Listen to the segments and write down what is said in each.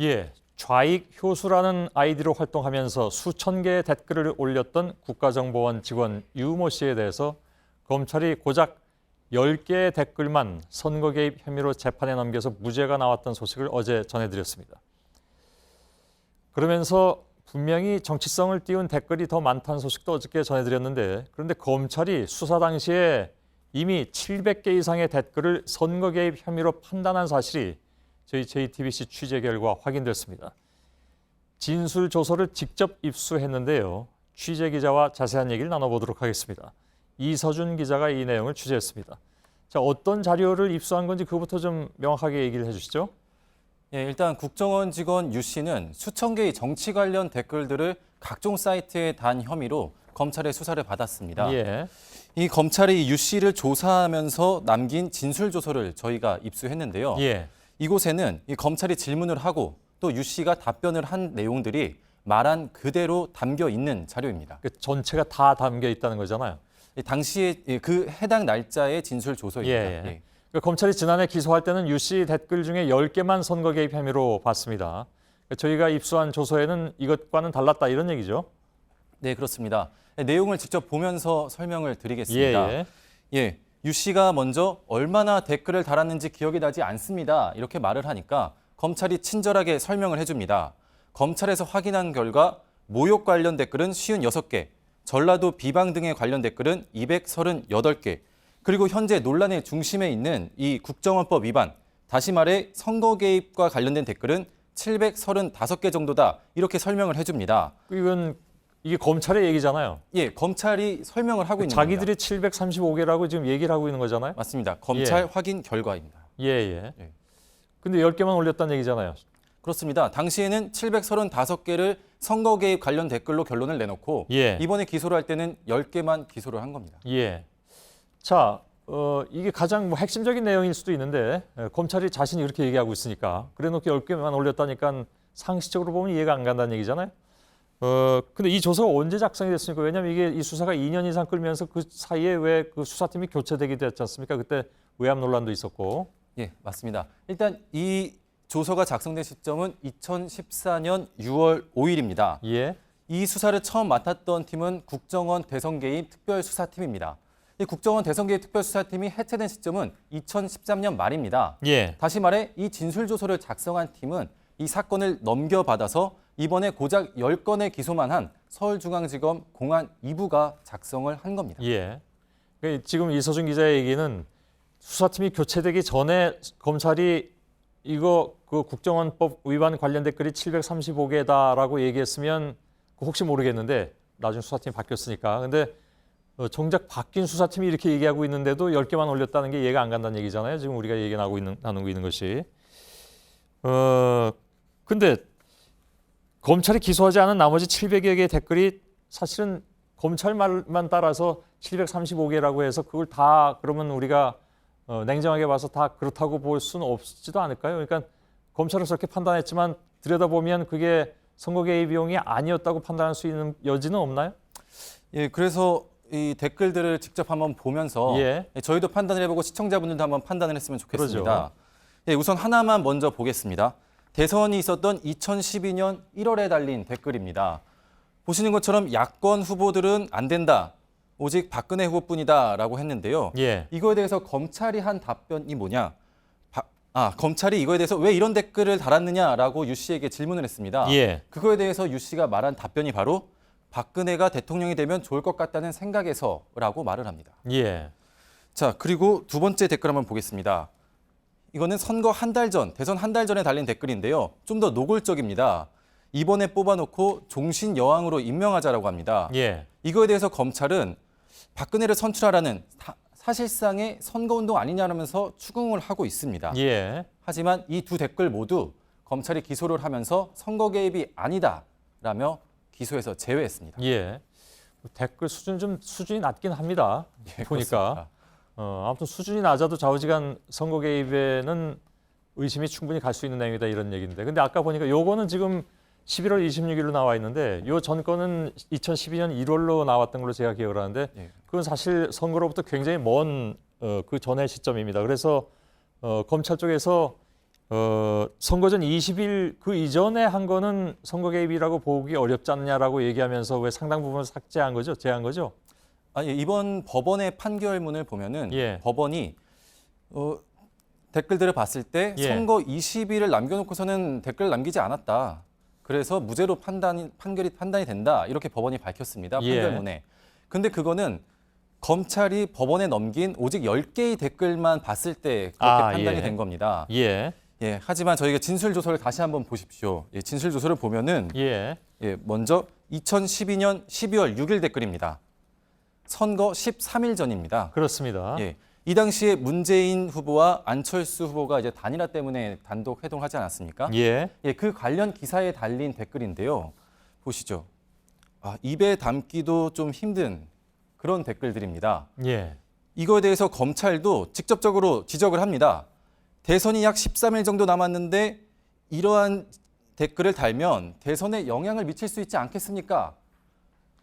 예, 좌익 효수라는 아이디로 활동하면서 수천 개의 댓글을 올렸던 국가정보원 직원 유모 씨에 대해서 검찰이 고작 10개의 댓글만 선거 개입 혐의로 재판에 넘겨서 무죄가 나왔던 소식을 어제 전해드렸습니다. 그러면서 분명히 정치성을 띄운 댓글이 더 많다는 소식도 어저께 전해드렸는데, 그런데 검찰이 수사 당시에 이미 700개 이상의 댓글을 선거 개입 혐의로 판단한 사실이 저희 JTBC 취재 결과 확인됐습니다. 진술 조서를 직접 입수했는데요. 취재 기자와 자세한 얘기를 나눠보도록 하겠습니다. 이서준 기자가 이 내용을 취재했습니다. 자, 어떤 자료를 입수한 건지 그것부터 좀 명확하게 얘기를 해주시죠. 예, 일단 국정원 직원 유 씨는 수천 개의 정치 관련 댓글들을 각종 사이트에 단 혐의로 검찰의 수사를 받았습니다. 예. 이 검찰이 유 씨를 조사하면서 남긴 진술 조서를 저희가 입수했는데요. 예. 이곳에는 이 검찰이 질문을 하고 또 유 씨가 답변을 한 내용들이 말한 그대로 담겨 있는 자료입니다. 그 전체가 다 담겨 있다는 거잖아요. 당시에 그 해당 날짜의 진술 조서입니다. 예. 그러니까 검찰이 지난해 기소할 때는 유 씨 댓글 중에 10개만 선거 개입 혐의로 봤습니다. 그러니까 저희가 입수한 조서에는 이것과는 달랐다 이런 얘기죠. 네, 그렇습니다. 내용을 직접 보면서 설명을 드리겠습니다. 예, 유 씨가 먼저 얼마나 댓글을 달았는지 기억이 나지 않습니다. 이렇게 말을 하니까 검찰이 친절하게 설명을 해줍니다. 검찰에서 확인한 결과 모욕 관련 댓글은 56개, 전라도 비방 등에 관련 댓글은 238개, 그리고 현재 논란의 중심에 있는 이 국정원법 위반, 다시 말해 선거 개입과 관련된 댓글은 735개 정도다. 이렇게 설명을 해줍니다. 이게 검찰의 얘기잖아요. 예, 검찰이 설명을 하고 있는 자기들이 겁니다. 735개라고 지금 얘기를 하고 있는 거잖아요. 맞습니다. 검찰 확인 결과입니다. 예. 예. 근데 10개만 올렸다는 얘기잖아요. 그렇습니다. 당시에는 735개를 선거 개입 관련 댓글로 결론을 내놓고 예. 이번에 기소를 할 때는 10개만 기소를 한 겁니다. 예. 자, 이게 가장 핵심적인 내용일 수도 있는데 검찰이 자신이 이렇게 얘기하고 있으니까 그래놓고 10개만 올렸다니까 상식적으로 보면 이해가 안 간다는 얘기잖아요. 근데 이 조서가 언제 작성이 됐습니까? 왜냐하면 이게 이 수사가 2년 이상 끌면서 그 사이에 왜 그 수사팀이 교체되기도 했지 않습니까? 그때 외압 논란도 있었고. 예, 맞습니다. 일단 이 조서가 작성된 시점은 2014년 6월 5일입니다. 예. 이 수사를 처음 맡았던 팀은 국정원 대선개입 특별수사팀입니다. 이 국정원 대선개입 특별수사팀이 해체된 시점은 2013년 말입니다. 예. 다시 말해 이 진술조서를 작성한 팀은 이 사건을 넘겨받아서 이번에 고작 10건의 기소만 한 서울중앙지검 공안 2부가 작성을 한 겁니다. 예. 그러니까 지금 이서준 기자의 얘기는 수사팀이 교체되기 전에 검찰이 이거 그 국정원법 위반 관련 댓글이 735개다라고 얘기했으면 혹시 모르겠는데 나중에 수사팀이 바뀌었으니까. 근데 정작 바뀐 수사팀이 이렇게 얘기하고 있는데도 10개만 올렸다는 게 이해가 안 간다는 얘기잖아요. 지금 우리가 나누고 있는 것이. 근데 검찰이 기소하지 않은 나머지 700여 개의 댓글이 사실은 검찰 말만 따라서 735개라고 해서 그걸 다 그러면 우리가 냉정하게 봐서 다 그렇다고 볼 수는 없지도 않을까요? 그러니까 검찰은 그렇게 판단했지만 들여다보면 그게 선거 개입 비용이 아니었다고 판단할 수 있는 여지는 없나요? 예, 그래서 이 댓글들을 직접 한번 보면서 저희도 판단을 해보고 시청자분들도 한번 판단을 했으면 좋겠습니다. 그러죠. 예, 우선 하나만 먼저 보겠습니다. 대선이 있었던 2012년 1월에 달린 댓글입니다. 보시는 것처럼 야권 후보들은 안 된다. 오직 박근혜 후보뿐이다라고 했는데요. 예. 이거에 대해서 검찰이 한 답변이 뭐냐? 검찰이 이거에 대해서 왜 이런 댓글을 달았느냐라고 유 씨에게 질문을 했습니다. 예. 그거에 대해서 유 씨가 말한 답변이 바로 박근혜가 대통령이 되면 좋을 것 같다는 생각에서라고 말을 합니다. 예. 자, 그리고 두 번째 댓글 한번 보겠습니다. 이거는 선거 한 달 전, 대선 한 달 전에 달린 댓글인데요. 좀 더 노골적입니다. 이번에 뽑아놓고 종신 여왕으로 임명하자라고 합니다. 예. 이거에 대해서 검찰은 박근혜를 선출하라는 사실상의 선거운동 아니냐면서 추궁을 하고 있습니다. 예. 하지만 이 두 댓글 모두 검찰이 기소를 하면서 선거 개입이 아니다라며 기소해서 제외했습니다. 예. 댓글 수준이 낮긴 합니다. 예, 보니까. 그렇습니다. 아무튼 수준이 낮아도 좌우지간 선거 개입에는 의심이 충분히 갈 수 있는 내용이다 이런 얘기인데. 근데 아까 보니까 요거는 지금 11월 26일로 나와 있는데 요 전 건은 2012년 1월로 나왔던 걸로 제가 기억을 하는데 그건 사실 선거로부터 굉장히 먼 그 전의 시점입니다. 그래서 검찰 쪽에서 선거 전 20일 그 이전에 한 거는 선거 개입이라고 보기 어렵지 않냐라고 얘기하면서 왜 상당 부분을 삭제한 거죠? 제한 거죠? 예, 이번 법원의 판결문을 보면은 예. 법원이 댓글들을 봤을 때 예. 선거 20일을 남겨놓고서는 댓글을 남기지 않았다. 그래서 무죄로 판단이 된다. 이렇게 법원이 밝혔습니다. 예. 판결문에. 근데 그거는 검찰이 법원에 넘긴 오직 10개의 댓글만 봤을 때 그렇게 판단이 예. 된 겁니다. 예. 예, 하지만 저희가 진술 조서를 다시 한번 보십시오. 예, 진술 조서를 보면은 예. 먼저 2012년 12월 6일 댓글입니다. 선거 13일 전입니다. 그렇습니다. 예, 이 당시에 문재인 후보와 안철수 후보가 이제 단일화 때문에 단독 회동하지 않았습니까? 예. 예, 그 관련 기사에 달린 댓글인데요. 보시죠. 입에 담기도 좀 힘든 그런 댓글들입니다. 예. 이거에 대해서 검찰도 직접적으로 지적을 합니다. 대선이 약 13일 정도 남았는데 이러한 댓글을 달면 대선에 영향을 미칠 수 있지 않겠습니까?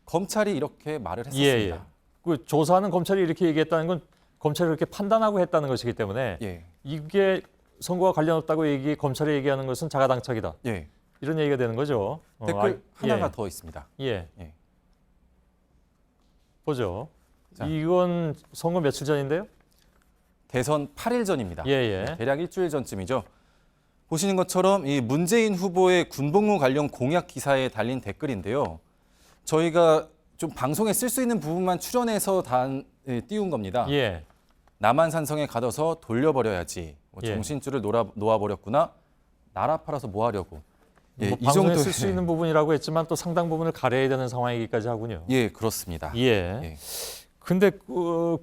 검찰이 이렇게 말을 했었습니다. 예. 그 조사하는 검찰이 이렇게 얘기했다는 건 검찰이 그렇게 판단하고 했다는 것이기 때문에 예. 이게 선거와 관련 없다고 검찰이 얘기하는 것은 자가당착이다. 예. 이런 얘기가 되는 거죠. 댓글 하나가 예. 더 있습니다. 예. 예. 보죠. 자. 이건 선거 며칠 전인데요. 대선 8일 전입니다. 예, 예. 네, 대략 일주일 전쯤이죠. 보시는 것처럼 이 문재인 후보의 군복무 관련 공약 기사에 달린 댓글인데요. 저희가 좀 방송에 쓸 수 있는 부분만 추려내서 띄운 겁니다. 예. 남한산성에 가둬서 돌려버려야지. 예. 정신줄을 놓아버렸구나. 나라 팔아서 뭐 하려고. 예, 뭐 이 방송에 정도 쓸 수 있는 부분이라고 했지만 또 상당 부분을 가려야 되는 상황이기까지 하군요. 예, 그렇습니다. 예. 예. 근데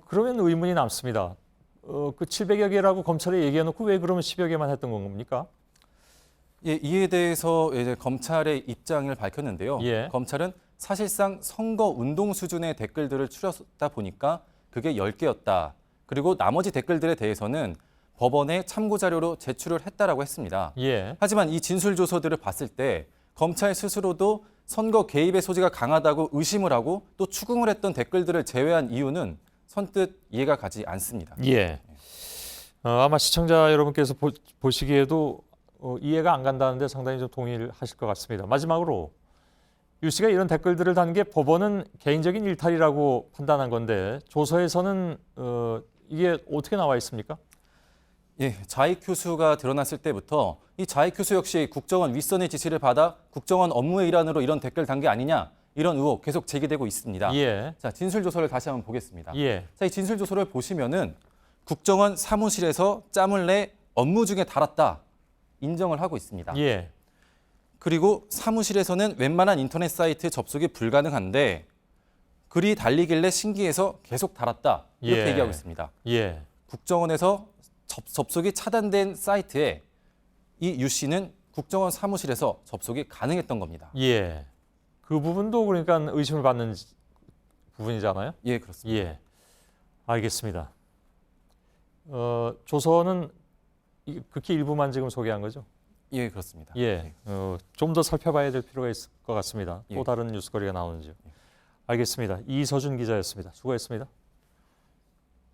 그러면 의문이 남습니다. 그 700여 개라고 검찰에 얘기해놓고 왜 그러면 10여 개만 했던 겁니까? 예, 이에 대해서 이제 검찰의 입장을 밝혔는데요. 예. 검찰은 사실상 선거 운동 수준의 댓글들을 추렸다 보니까 그게 10개였다. 그리고 나머지 댓글들에 대해서는 법원에 참고 자료로 제출을 했다라고 했습니다. 예. 하지만 이 진술 조서들을 봤을 때 검찰 스스로도 선거 개입의 소지가 강하다고 의심을 하고 또 추궁을 했던 댓글들을 제외한 이유는 선뜻 이해가 가지 않습니다. 예. 아마 시청자 여러분께서 보시기에도 이해가 안 간다는데 상당히 좀 동의를 하실 것 같습니다. 마지막으로 유 씨가 이런 댓글들을 단 게 법원은 개인적인 일탈이라고 판단한 건데 조서에서는 이게 어떻게 나와 있습니까? 예, 자익 교수가 드러났을 때부터 이 자익 교수 역시 국정원 윗선의 지시를 받아 국정원 업무의 일환으로 이런 댓글 단 게 아니냐 이런 의혹 계속 제기되고 있습니다. 예. 자, 진술 조서를 다시 한번 보겠습니다. 예. 자, 이 진술 조서를 보시면은 국정원 사무실에서 짬을 내 업무 중에 달았다 인정을 하고 있습니다. 예. 그리고 사무실에서는 웬만한 인터넷 사이트 접속이 불가능한데 글이 달리길래 신기해서 계속 달았다 이렇게 예. 얘기하고 있습니다. 예. 국정원에서 접속이 차단된 사이트에 이 유 씨는 국정원 사무실에서 접속이 가능했던 겁니다. 예. 그 부분도 그러니까 의심을 받는 부분이잖아요. 예, 그렇습니다. 예. 알겠습니다. 조서는 극히 일부만 지금 소개한 거죠? 예, 그렇습니다. 예. 좀 더 살펴봐야 될 필요가 있을 것 같습니다. 예. 또 다른 뉴스거리가 나오는지요. 알겠습니다. 이서준 기자였습니다. 수고했습니다.